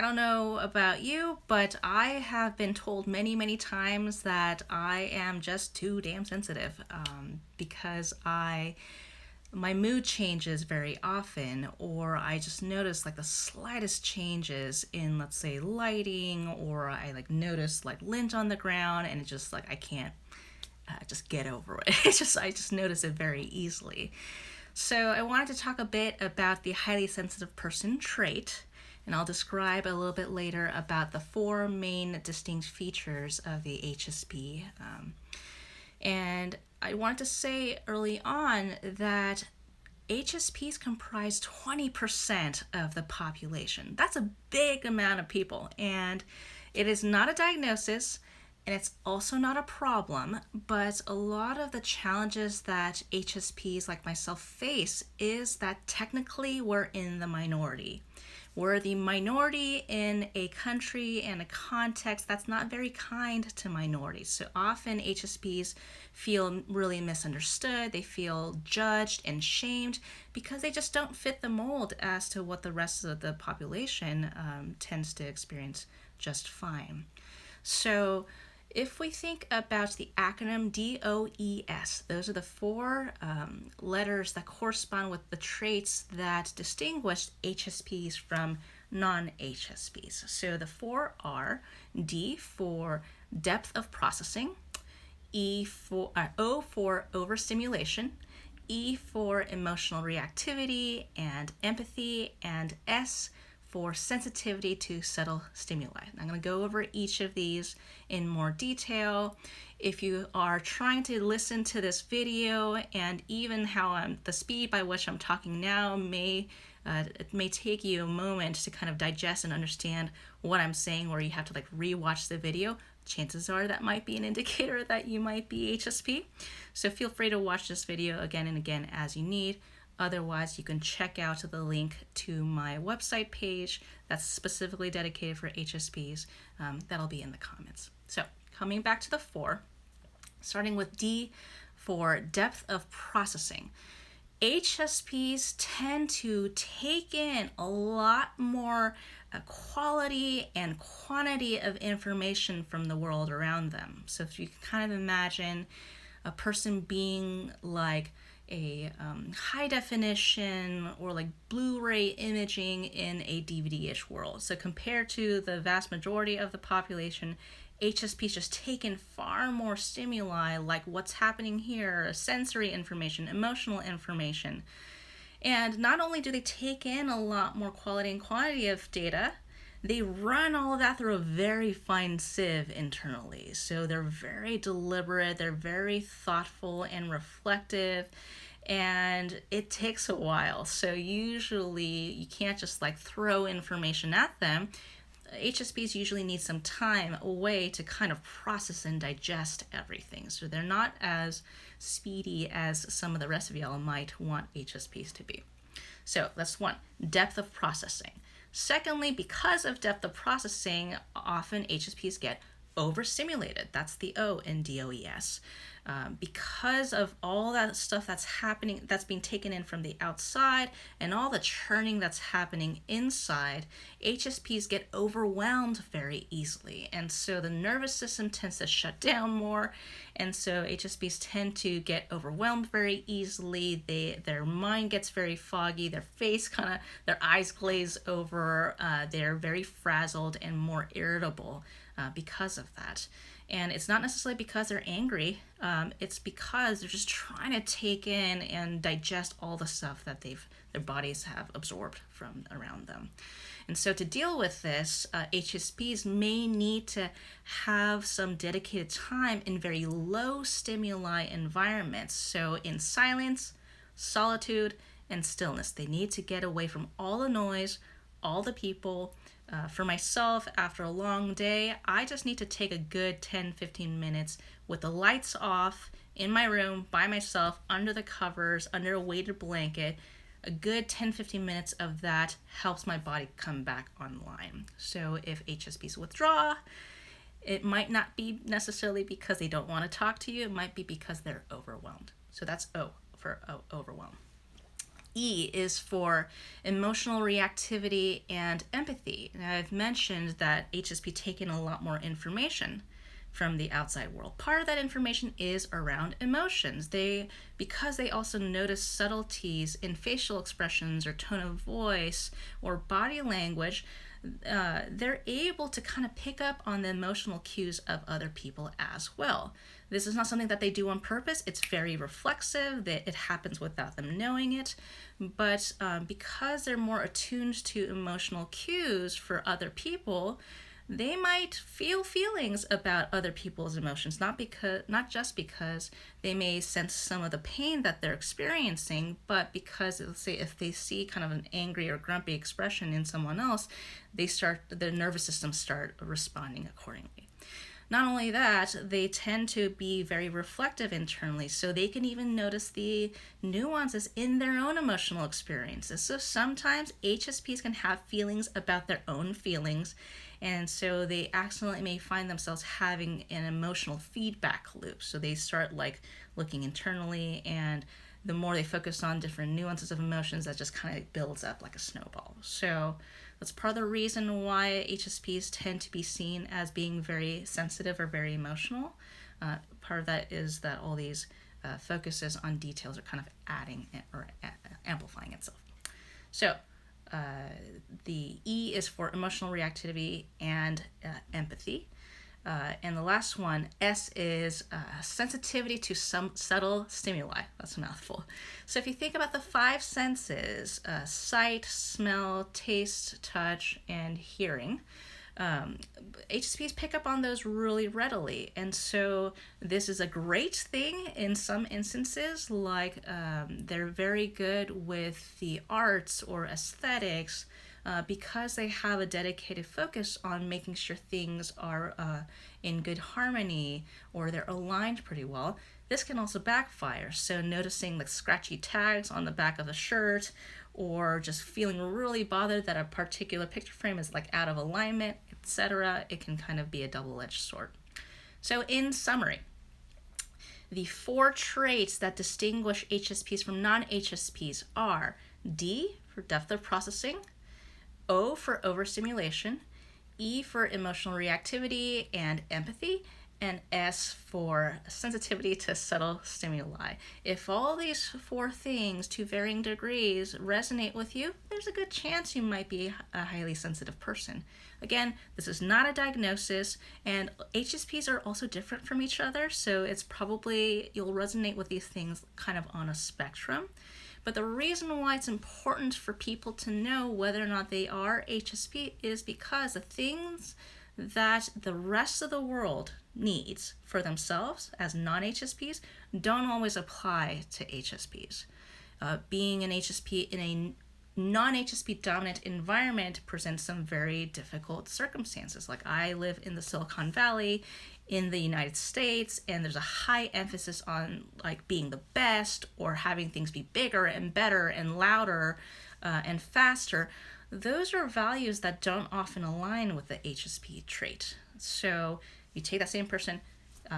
I don't know about you, but I have been told many, many times that I am just too damn sensitive because my mood changes very often, or I just notice like the slightest changes in, let's say, lighting, or I like notice like lint on the ground, and it's just like I can't just get over it. I just notice it very easily. So I wanted to talk a bit about the highly sensitive person trait, and I'll describe a little bit later about the four main distinct features of the HSP. And I wanted to say early on that HSPs comprise 20% of the population. That's a big amount of people, and it is not a diagnosis, and it's also not a problem, but a lot of the challenges that HSPs like myself face is that technically we're in the minority. We're the minority in a country and a context that's not very kind to minorities. So often HSPs feel really misunderstood, they feel judged and shamed because they just don't fit the mold as to what the rest of the population tends to experience just fine. So if we think about the acronym DOES, those are the four letters that correspond with the traits that distinguish HSPs from non-HSPs. So the four are D for depth of processing, O for overstimulation, E for emotional reactivity and empathy, and S for sensitivity to subtle stimuli. I'm going to go over each of these in more detail. If you are trying to listen to this video, and even how the speed by which I'm talking now it may take you a moment to kind of digest and understand what I'm saying, or you have to like rewatch the video, chances are that might be an indicator that you might be HSP. So feel free to watch this video again and again as you need. Otherwise, you can check out the link to my website page that's specifically dedicated for HSPs. That'll be in the comments. So coming back to the four, starting with D for depth of processing. HSPs tend to take in a lot more quality and quantity of information from the world around them. So if you can kind of imagine a person being like a high definition or like Blu-ray imaging in a DVD-ish world. So compared to the vast majority of the population, HSPs just take in far more stimuli, like what's happening here, sensory information, emotional information. And not only do they take in a lot more quality and quantity of data, they run all of that through a very fine sieve internally. So they're very deliberate, they're very thoughtful and reflective, and it takes a while. So usually you can't just like throw information at them. HSPs usually need some time away to kind of process and digest everything. So they're not as speedy as some of the rest of y'all might want HSPs to be. So that's one, depth of processing. Secondly, because of depth of processing, often HSPs get overstimulated. That's the O in DOES. Because of all that stuff that's happening, that's being taken in from the outside, and all the churning that's happening inside, HSPs get overwhelmed very easily. And so the nervous system tends to shut down more. And so HSPs tend to get overwhelmed very easily. Their mind gets very foggy, their eyes glaze over, they're very frazzled and more irritable because of that. And it's not necessarily because they're angry, it's because they're just trying to take in and digest all the stuff that their bodies have absorbed from around them. And so to deal with this, HSPs may need to have some dedicated time in very low stimuli environments. So in silence, solitude, and stillness. They need to get away from all the noise, all the people. For myself, after a long day, I just need to take a good 10-15 minutes with the lights off in my room by myself, under the covers, under a weighted blanket. A good 10-15 minutes of that helps my body come back online. So if HSPs withdraw, it might not be necessarily because they don't want to talk to you. It might be because they're overwhelmed. So that's O for overwhelm. E is for emotional reactivity and empathy. Now, I've mentioned that HSP take in a lot more information from the outside world. Part of that information is around emotions. Because they also notice subtleties in facial expressions or tone of voice or body language, they're able to kind of pick up on the emotional cues of other people as well. This is not something that they do on purpose. It's very reflexive. It happens without them knowing it. But because they're more attuned to emotional cues for other people, they might feel feelings about other people's emotions, not just because they may sense some of the pain that they're experiencing, but because, let's say, if they see kind of an angry or grumpy expression in someone else, their nervous system start responding accordingly. Not only that, they tend to be very reflective internally, so they can even notice the nuances in their own emotional experiences. So sometimes HSPs can have feelings about their own feelings, and so they accidentally may find themselves having an emotional feedback loop. So they start like looking internally, and the more they focus on different nuances of emotions, that just kind of builds up like a snowball. So that's part of the reason why HSPs tend to be seen as being very sensitive or very emotional. Part of that is that all these focuses on details are kind of adding or amplifying itself. So the E is for emotional reactivity and empathy. And the last one, S, is sensitivity to some subtle stimuli. That's a mouthful. So if you think about the five senses, sight, smell, taste, touch, and hearing, HSPs pick up on those really readily. And so this is a great thing in some instances, like they're very good with the arts or aesthetics, because they have a dedicated focus on making sure things are in good harmony or they're aligned pretty well. This can also backfire. So noticing the scratchy tags on the back of the shirt, or just feeling really bothered that a particular picture frame is like out of alignment, etc., it can kind of be a double-edged sword. So in summary, the four traits that distinguish HSPs from non-HSPs are D for depth of processing, O for overstimulation, E for emotional reactivity and empathy, and S for sensitivity to subtle stimuli. If all these four things to varying degrees resonate with you, there's a good chance you might be a highly sensitive person. Again, this is not a diagnosis, and HSPs are also different from each other, so it's probably you'll resonate with these things kind of on a spectrum. But the reason why it's important for people to know whether or not they are HSP is because the things that the rest of the world needs for themselves as non-HSPs don't always apply to HSPs. Being an HSP in a non-HSP dominant environment presents some very difficult circumstances. Like I live in the Silicon Valley in the United States, and there's a high emphasis on like being the best or having things be bigger and better and louder and faster. Those are values that don't often align with the HSP trait. So you take that same person,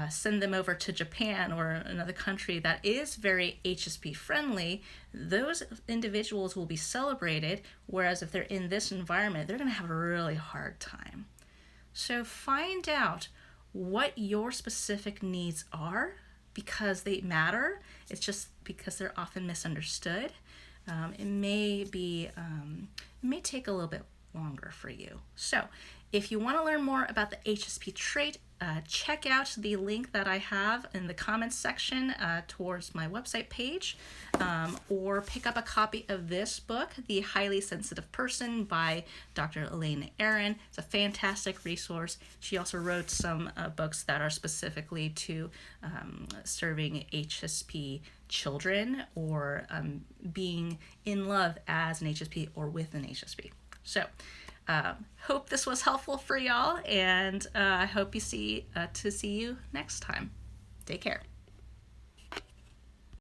send them over to Japan or another country that is very HSP friendly, those individuals will be celebrated, whereas if they're in this environment, they're going to have a really hard time. So find out what your specific needs are, because they matter. It's just because they're often misunderstood. It may take a little bit longer for you. So if you want to learn more about the HSP trait, check out the link that I have in the comments section towards my website page, or pick up a copy of this book, The Highly Sensitive Person by Dr. Elaine Aron. It's a fantastic resource. She also wrote some books that are specifically to serving HSP children or being in love as an HSP or with an HSP. So hope this was helpful for y'all, and I hope to see you next time. Take care.